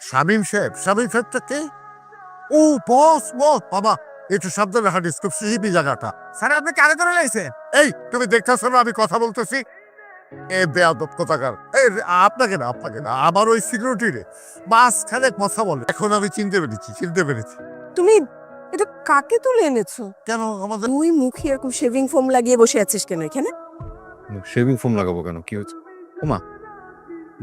শামীম সাহেবটা কে? ও বস বাবা, একটু সাবধানে হাঁটিস, খুব সিহিপি জায়গাটা। স্যার আপনি কারে ধরে লাইছেন? এই তুমি দেখতেছো না আমি কথা বলতেছি? এ বেয়াদব কোথাকার। আপনাকে না আমার ওই সিকিউরিটি রে মাঝখানে কথা বলে। এখন আমি চিনতে পেরেছি। তুমি এটা কাকে তুলে এনেছো? কেন আমাদের তুই মুখে এরকম শেভিং ফোম লাগিয়ে বসে আছিস কেন এখানে? শেভিং ফোম লাগাবো কেন, কি হচ্ছে? ওমা,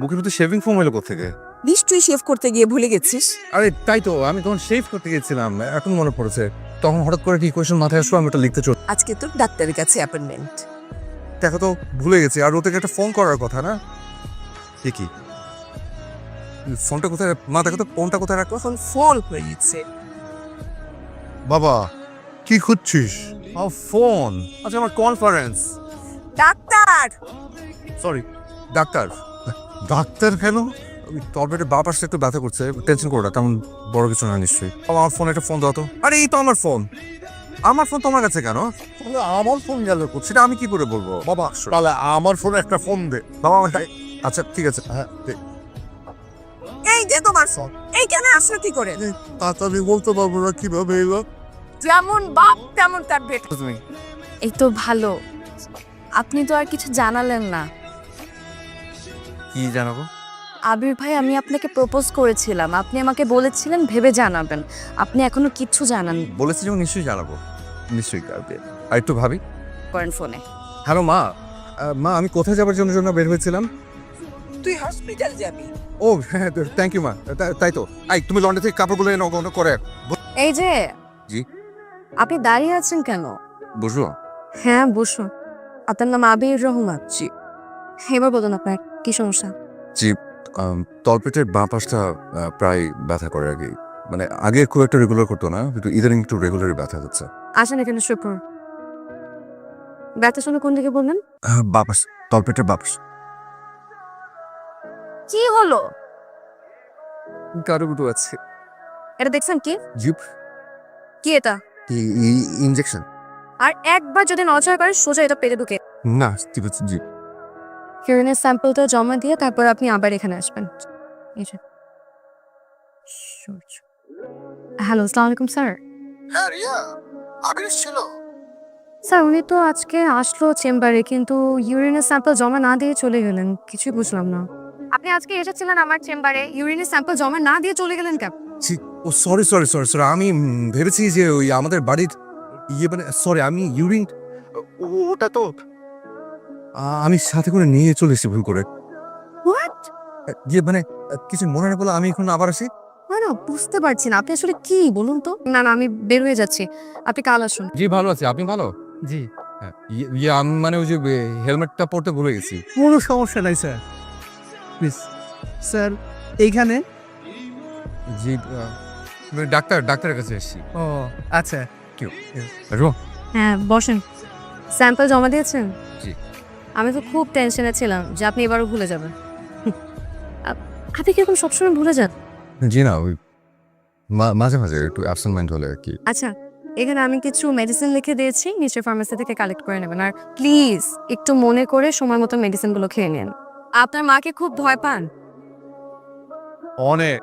মুখের ভিতরে শেভিং ফোম এলো কোত্থেকে? নিশ্চয়ই শেভ করতে গিয়ে ভুলে গেছিস। আরে তাই তো, আমি তখন শেভ করতে গেছিলাম, এখন মনে পড়েছে। তখন হঠাৎ করে একটা ইকুয়েশন মাথায় আসলো, আমি ওটা লিখতে চল। আজকে তোর ডাক্তারের কাছে অ্যাপয়েন্টমেন্ট। দেখা তো ভুলে গেছি, আর ওদেরকে একটা ফোন করার কথা না? কি ফোনটা কোথায়? মা দেখো তো ফোনটা কোথায় রাখো। এখন ফোন হয়ে গেছে। বাবা কি খুঁজছিস? ফোন, আচ্ছা আমার conference. Doctor! Sorry, doctor. Doctor কেন? তলপেটের বাঁ পাশটা একটু ব্যথা করছে, টেনশন করো না, তেমন বড় কিছু না নিশ্চয়ই। আমার ফোন, একটা ফোন দাও তো। আরে এই তো আমার ফোন তোমার কাছে কেন? তাহলে আমার ফোন গেল কোথায়? সেটা আমি কি করে বলবো বাবা? তাহলে আমার ফোনে একটা ফোন দে বাবা আচ্ছা ঠিক আছে। হ্যাঁ দে। এই যে তোমার ফোন, এইখানে আসলো কি করে? তাড়াতাড়ি বলতে পারবো না কিভাবে এলো। যেমন বাপ তেমন তার বেটা। তুমি এই তো ভালো। আপনি তো আর কিছু জানালেন না। কি জানাবো? আবির ভাই, আমি আপনাকে প্রপোজ করেছিলাম, আপনি আমাকে বলেছিলেন ভেবে জানাবেন। আপনি এখনো কিচ্ছু জানান বলেছি যখন নিশ্চয়ই জানাবো, নিশ্চয়ই কালকে। আর একটু ভাবি। করেন ফোনে। হ্যালো মা, মা আমি কোথায় যাবার জন্য বের হয়েছিলাম? তুই হসপিটাল যাবি। ও হ্যাঁ, থ্যাংক ইউ মা। তাই তো, আই তুমি লন্ডন থেকে কাপড়গুলো এনে অগণ করে। এই যে জি? আপনি দাঁড়িয়ে আছেন কেন? বুঝলো? হ্যাঁ বসুন। আপনার নাম আবির রহমান? জি। এবার বলুন আপনার কি সমস্যা? জি, তলপেটের বাঁ পাশটা প্রায় ব্যথা করে আর কি। মানে আগে খুব একটা রেগুলার করতো না, কিন্তু ইদানিং একটু রেগুলারই ব্যথা হচ্ছে। আসেন এখানে শুক্র। ব্যথা শুনে কোন দিকে বললেন? বাঁ পাশ, তলপেটের বাঁ পাশ। কি হলো? কারো আছে। এটা দেখছেন কি? জিপ কি এটা? ইনজেকশন। আর একবার যদি নড়াচড়া করে সোজা এটা পেটে ঢুকে। না ঠিক আছে, জি। ইউরিনের স্যাম্পলটা জমা দিয়ে তারপর আপনি আবার এখানে আসবেন। হ্যালো, আসসালামু আলাইকুম স্যার। হ্যাঁ রিয়া, আবির ছিল। স্যার উনি তো আজকে আসলো চেম্বারে, কিন্তু ইউরিনের স্যাম্পল জমা না দিয়ে চলে গেলেন, কিছুই বুঝলাম না। আপনি আজকে এসেছিলেন আমার চেম্বারে, ইউরিনের স্যাম্পল জমা না দিয়ে চলে গেলেন কেন? ও সরি, আমি ভেবেছি যে ওই আমাদের বাড়ির মানে সরি, আমি ইউরিন ওটা তো আমি সাথে করে নিয়ে চলে এসেছি ভুল করে। হোয়াট? মানে কিছু মনে না বলে আমি এখন আবার আসি। না বুঝতে পারছি না আপনি আসলে কি বলুন তো। না আমি বের হয়ে যাচ্ছি, আপনি কাল আসুন। জি ভালো আছি, আপনি ভালো? জি, আমি মানে ওই যে হেলমেটটা পরতে ভুলে গেছি। কোনো সমস্যা নাই স্যার। প্লিজ স্যার, এইখানে। জি, ডাক্তারের কাছে এসেছি। ও আচ্ছা। হ্যাঁ বসেন। স্যাম্পল জমা দিয়েছেন? জি। আমি তো খুব টেনশনে ছিলাম যে আপনি এবারও ভুলে যাবেন। আপনি কিরকম সবসময় ভুলে যান? জি না, ওই মাঝে মাঝে একটু অ্যাবসেন্ট মাইন্ড হলে আর কি। আচ্ছা, এখানে আমি কিছু মেডিসিন লিখে দিয়েছি, নিচের ফার্মেসি থেকে কালেক্ট করে নেবেন। আর প্লিজ একটু মনে করে সময় মতো মেডিসিনগুলো খেয়ে নিন। আপনার মাকে খুব ভয় পান? অনেক।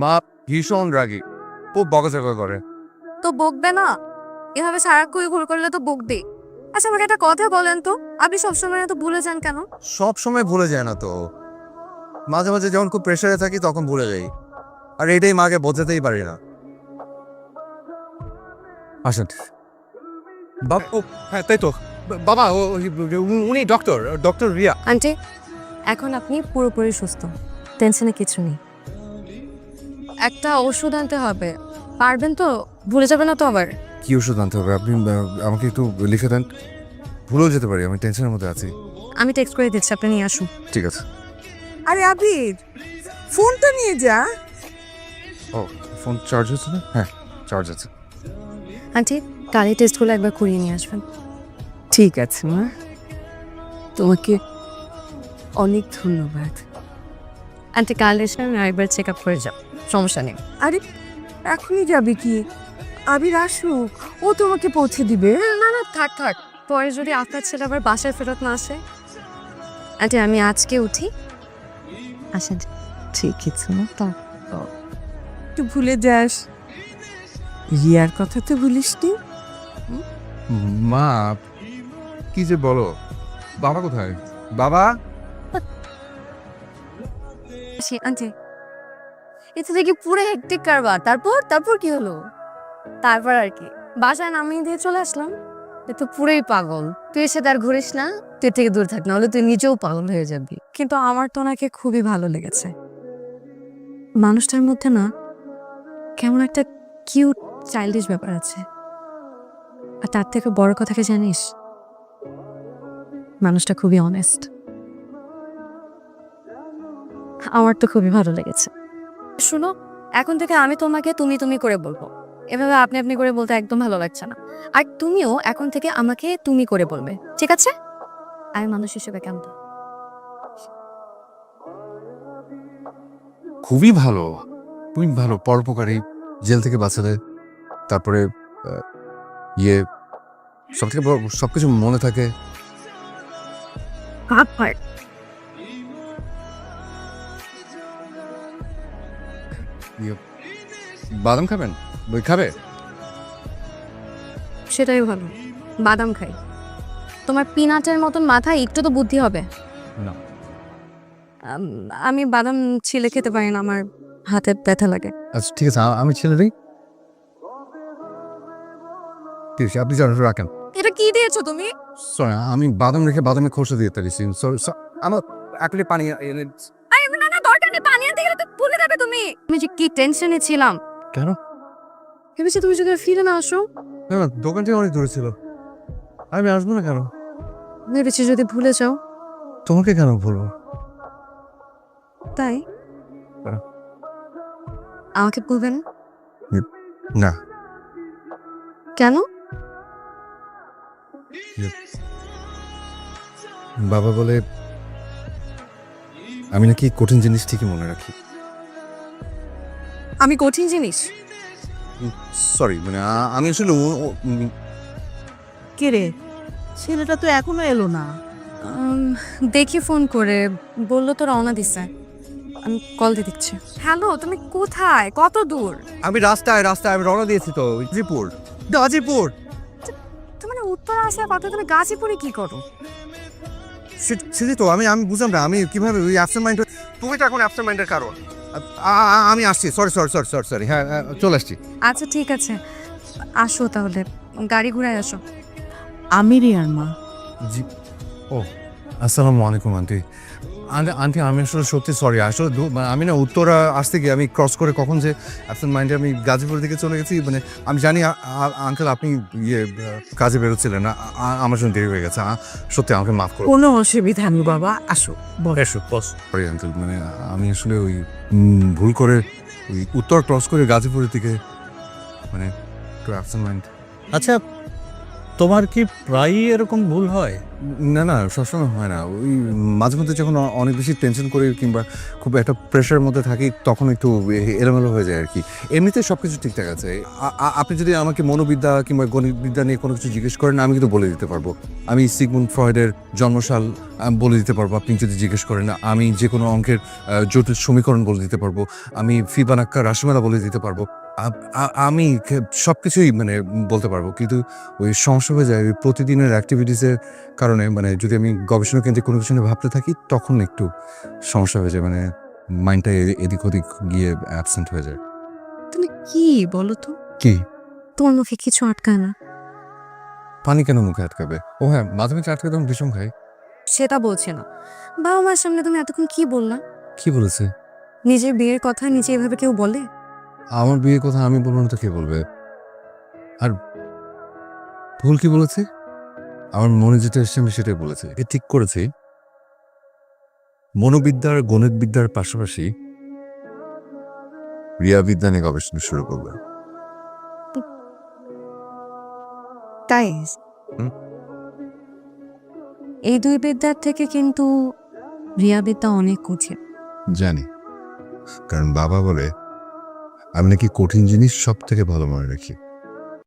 মা ভীষণ রাগী, খুব বকাঝকা করে। তো বকবে না? এভাবে সারাক্ষণ ভুল করলে তো বকবে। আচ্ছা আমাকে একটা কথা বলেন তো, আপনি সবসময় এত ভুলে যান কেন? সব সময় ভুলে যায় না তো, মাঝে মাঝে যখন খুব প্রেশারে থাকি তখন ভুলে যাই, আর এটাই মাকে বোঝাতেই পারি না। আসেন। ও হ্যাঁ তাই তো, বাবা উনি ডক্টর রিয়া। আন্টি, এখন আপনি পুরোপুরি সুস্থ, টেনশনে কিছু নেই। একটা ওষুধ আনতে হবে, পারবেন তো? ভুলে যাবেন না তো আবার? কি ওষুধ আনতে হবে আপনি আমাকে একটু লিখে দেন, ভুলেও যেতে পারি, আমি টেনশনের মধ্যে আছি। আমি টেক্সট করে দিচ্ছি, আপনি নিয়ে আসুন। ঠিক আছে। আরে আবির, ফোনটা নিয়ে যা। ও ফোন চার্জ হচ্ছে না? হ্যাঁ চার্জ আছে। আন্টি, কালই টেস্টগুলো একবার করিয়ে নিয়ে আসবেন। ঠিক আছে মা, তোমাকে অনেক ধন্যবাদ। আন্টি কাল এসে আমি আরেকবার চেক আপ করে যাব, সমস্যা নেই। আরে এখনই যাবে কি? আবির আসুক, ও তোমাকে পৌঁছে দিবে। না থাক, পরে যদি আপনার ছেলে আবার বাসায় ফেরত না আসে। আন্টি আমি আজকে উঠি, আসেন। ঠিকই ছিল তা একটু ভুলে যাস রিয়ার কথা তো ভুলিসনি। মা কি যে বলো, বাবা কোথায়? বাবা আন্টি এটা দেখি পুরো হেক্টিক কারবার। তারপর কি হলো? তারপর আর কি বাসায় নামিয়ে দিয়ে চলে আসলাম। তুই তো পুরোই পাগল, তুই এসে তার ঘুরিস না, তুই থেকে দূর থাক, না হলে তুই নিজেও পাগল হয়ে যাবি। কিন্তু আমার তো ওনাকে খুবই ভালো লেগেছে। মানুষটার মধ্যে না কেমন একটা কিউট চাইল্ডিশ ব্যাপার আছে। আর তার থেকে বড় কথা কি জানিস, মানুষটা খুবই অনেস্ট। আমার তো খুবই ভালো লেগেছে। শুনো, এখন থেকে আমি তোমাকে তুমি তুমি করে বলবো, এভাবে আপনি আপনি করে বলতে একদম ভালো লাগছে না। আর তুমিও এখন থেকে আমাকে তুমি করে বলবে, ঠিক আছে? আমি মানুষ হিসেবে কেমন? খুবই ভালো, তুমি ভালো, পরোপকারী, জেল থেকে বাঁচালে, তারপরে ইয়ে সবকিছু মনে থাকে। বাদাম খাবেন? বই খাবে? সেটাই ভালো, বাদাম খাই। তোমার পিনাটের মতন মাথায় একটু তো বুদ্ধি হবে না। আমি বাদাম ছিলে খেতে পারি না, আমার হাতে ব্যথা লাগে। আচ্ছা ঠিক আছে, আমি ছেলে দিই। ঠিক আছে, আপনি জানেন রাখেন। এটা কি দিয়েছো তুমি? সরি, আমি বাদাম রেখে বাদামে খোসা দিয়ে দিয়েছি। আমার একটু পানি এনে। আরে না না, দরকার নেই, পানি আনতে গেলে তো ভুলে যাবে তুমি। আমি যে কি টেনশনে ছিলাম। কেন? ভেবেছি তুমি যদি ফিরে না আসো। না না, দোকানটি অনেক দূরে ছিল, আমি আসবো না কেন? ভেবেছি যদি ভুলে যাও। তোমাকে কেন বলবো? তাই কেন? আমাকে বলবেন না। কেন? বাবা বলে আমি নাকি কঠিন জিনিস ঠিকই মনে রাখি। আমি কঠিন জিনিস? সরি, মানে আমি আসলে কে রে, ছেলেটা তো এখনো এলো না। দেখি ফোন করে বললো তো রওনা দিছে। আমি কল দিয়ে দিচ্ছি। হ্যালো, তুমি কোথায়? কত দূর? আমি রাস্তায় আমি রওনা দিয়েছি তো, গাজীপুর। তুমি না উত্তর আসিয়া কথা, তুমি গাজীপুরে কি করো? সেটাই তো আমি বুঝলাম না, আমি কিভাবে ওই অ্যাবসেন্ট মাইন্ড। তুমি তো এখন অ্যাবসেন্ট মাইন্ডের কারণ। আমি আসছি, সরি, হ্যাঁ চলে আসছি। আচ্ছা ঠিক আছে, আসো তাহলে, গাড়ি ঘুরায় আসো। আমি রিয়ার মা। জি। ও আসসালামু আলাইকুম আন্টি। আন্টি আমি আসলে সত্যি সরি, আসলে আমি না উত্তরা আসতে গিয়ে আমি ক্রস করে কখন যে অ্যাবসেন্ট মাইন্ডে আমি গাজীপুরের দিকে চলে গেছি। মানে আমি জানি আঙ্কেল আপনি কাজে বেরোচ্ছিলেন, আমার জন্য দেরি হয়ে গেছে। সত্যি আমাকে মাফ করুন। কোনো অসুবিধা নেই বাবা, আসো সরি আঙ্কেল, মানে আমি আসলে ওই ভুল করে ওই উত্তর ক্রস করে গাজীপুরের দিকে, মানে একটু অ্যাবসেন্ট মাইন্ড। আচ্ছা, তোমার কি প্রায়ই এরকম ভুল হয়? না সবসময় হয় না, ওই মাঝে মধ্যে যখন অনেক বেশি টেনশন করি কিংবা খুব একটা প্রেশারের মধ্যে থাকি তখন একটু এলোমেলো হয়ে যায় আর কি। এমনিতে সব কিছু ঠিকঠাক আছে। আপনি যদি আমাকে মনোবিদ্যা কিংবা গণিতবিদ্যা নিয়ে কোনো কিছু জিজ্ঞেস করেন আমি কিন্তু বলে দিতে পারবো। আমি সিগমুন্ড ফ্রয়েডের জন্মসাল বলে দিতে পারবো আপনি যদি জিজ্ঞেস করেন। আমি যে কোনো অঙ্কের জটিল সমীকরণ বলে দিতে পারবো। আমি ফিবানাক্কা রাশিমালা বলে দিতে পারবো। আমি সব কিছুই মানে বলতে পারবো, কিন্তু ওই সমস্যা হয়ে যায় ওই প্রতিদিনের অ্যাক্টিভিটিসের কারণে। মানে যদি আমি গবেষণা কেন্দ্রে কোনো কিছু নিয়ে ভাবতে থাকি তখন একটু সমস্যা হয়ে যায়, মানে মাইন্ডটা এদিক ওদিক গিয়ে অ্যাবসেন্ট হয়ে যায়। তুমি কি বলো তো? কি? তোমার মুখে কিছু আটকায় না? পানি কেন মুখে আটকাবে? ও হ্যাঁ, মাধ্যমিক আটকে তখন ভীষণ খাই। সেটা বলছি না, বাবা মার সামনে তুমি এতক্ষণ কি বললা? কি বলেছে? নিজের বিয়ের কথা নিজে এভাবে কেউ বলে? আমার বিয়ের কথা আমি বলবো না তো কে বলবে? আর ভুল কি বলেছে? আমার মনে যেটা এসছে আমি সেটাই বলেছি। ঠিক করেছি মনোবিদ্যার গণিতবিদ্যার পাশাপাশি ক্রিয়াবিদ্যা নিয়ে গবেষণা শুরু করবে। তাই? হুম। এই দুই বিদ্যার থেকে কিন্তু রিয়াবিদ্যা অনেক কঠিন। জানি, কারণ বাবা বলে আমি নাকি কঠিন জিনিস সব থেকে ভালো মনে রাখি।